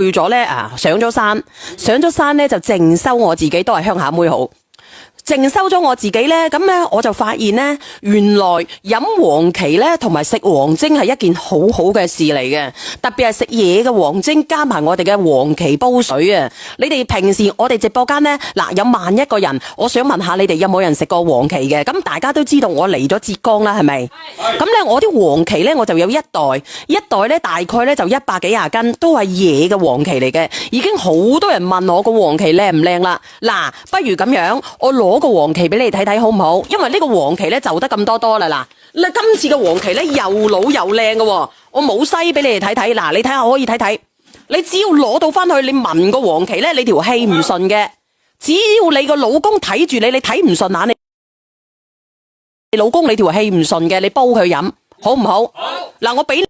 去咗咧上咗山咧就淨收我自己，都係鄉下妹好。淨收咗我自己呢，咁呢我就發現呢，原來飲黃芪呢同埋食黃精係一件好好嘅事嚟嘅，特別係食嘢嘅黃精加埋我哋嘅黃芪煲水啊！你哋平時我哋直播間呢，嗱有萬一個人，我想問下你哋有冇人食過黃芪嘅？咁大家都知道我嚟咗浙江啦，係咪？咁呢我啲黃芪呢，我就有一袋呢大概呢就100幾廿斤，都係野嘅黃芪嚟嘅，已經好多人問我個黃芪靚唔靚啦。嗱，不如咁樣，我攞個黃芪俾你睇睇好唔好？因為呢個黃芪咧就得咁多啦。嗱，今次嘅黃芪咧又老又靚嘅，我冇西俾你哋睇睇。嗱，你睇下可以睇睇。你只要攞到翻去，你聞個黃芪咧，你條氣唔順嘅。只要你個老公睇住你，你睇唔順眼，你老公你條氣唔順嘅，你煲佢飲，好唔好？好。嗱，我俾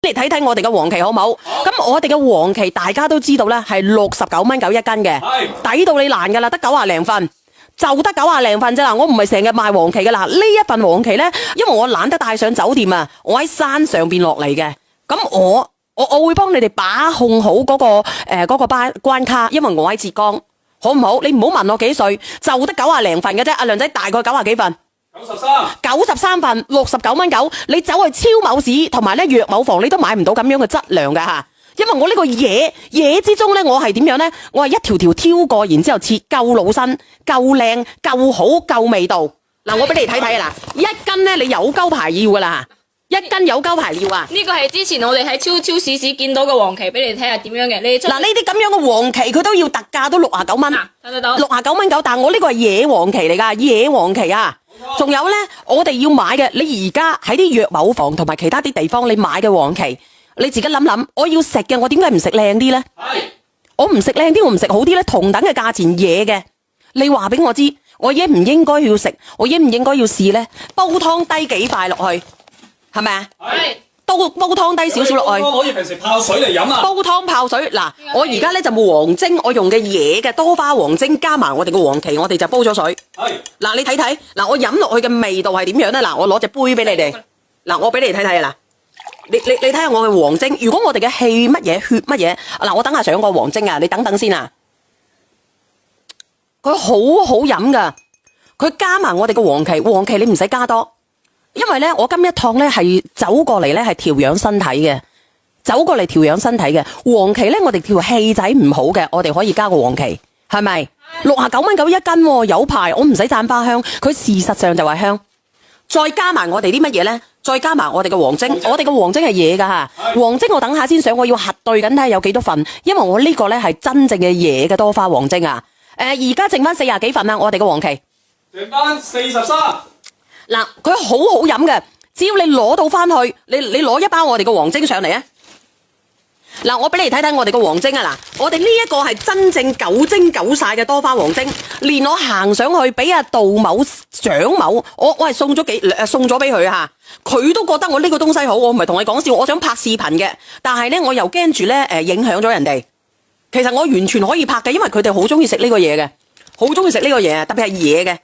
你睇睇我哋嘅黃芪好唔好？咁我哋嘅黃芪大家都知道咧，係69蚊9一斤嘅，抵到你爛噶啦，得90零份，就得90零份啫啦。我唔係成日賣黃芪噶啦，呢一份黃芪咧，因為我懶得帶上酒店啊，我喺山上邊落嚟嘅，咁我會幫你哋把控好嗰個關卡，因為我喺浙江，好唔好？你唔好問我幾歲，就得90零份嘅啫。阿梁仔大概90幾份。93份69蚊9，你走去超某市同埋咧藥某房，你都買唔到咁樣嘅質量㗎吓。因為我呢個嘢之中咧，我係點樣咧？我係一條條挑過，然之後切夠老身、夠靚、夠好、夠味道。嗱，我俾你睇睇啊！嗱，一斤咧你有鳩牌要噶啦，一斤有鳩牌要啊！呢個係之前我哋喺超市見到嘅黃芪，俾你睇下點樣嘅。嗱，呢啲咁樣嘅黃芪佢都要特價，都69蚊，睇到69蚊9，但係我呢個係野黃芪嚟噶，野黃芪啊！仲有呢，我哋要買嘅，你而家喺啲藥某房同埋其他啲地方，你買嘅黃芪，你自己諗諗，我要食嘅，我點解唔食靚啲呢？我唔食靚啲，我唔食好啲呢？同等嘅價錢野嘅，你話俾我知，我應唔應該要食？我應唔應該要試呢？煲湯低幾塊落去，係咪啊？煲湯低少少落去，可以平時泡水嚟飲啊！煲湯泡水嗱，我而家咧就冇黃精，我用嘅野嘅多花黃精加埋我哋嘅黃芪，我哋就煲咗水。嗱，你睇睇嗱，我飲落去嘅味道係點樣咧？嗱，我攞隻杯俾你哋，嗱，我俾你睇睇啊！嗱，你睇下我嘅黃精，如果我哋嘅氣乜嘢血乜嘢，嗱，我等下上個黃精啊，你等等先啊，佢好好飲噶，佢加埋我哋嘅黃芪你唔使加多。因為咧，我今一趟咧係走過嚟咧係調養身體嘅，黃芪咧我哋條氣仔唔好嘅，我哋可以加個黃芪，係咪？69蚊9一斤，有排我唔使讚花香，佢事實上就係香。再加埋我哋啲乜嘢咧？再加埋我哋嘅黃精，我哋嘅黃精係野噶吓，黃精我等下先上，我要核對緊睇下有幾多份，因為我呢個咧係真正嘅野嘅多花黃精啊。而家剩翻40幾份啦，我哋嘅黃芪剩翻43。嗱，佢好好飲嘅，只要你攞到翻去，你攞一包我哋嘅黃精上嚟啊！嗱，我俾你睇睇我哋嘅黃精啊！嗱，我哋呢一個係真正9精9晒嘅多花黃精，連我行上去俾阿杜某、蔣某，我係送咗俾佢吓，佢都覺得我呢個東西好，我唔係同你講笑，我想拍視頻嘅，但係咧我又驚住咧影響咗人哋。其實我完全可以拍嘅，因為佢哋好中意食呢個嘢嘅，好中意食呢個嘢，特別係野嘅。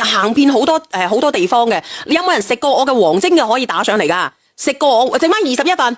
行遍好多地方嘅，你有冇人食過我嘅黃精嘅可以打上嚟噶？食過我剩翻21份，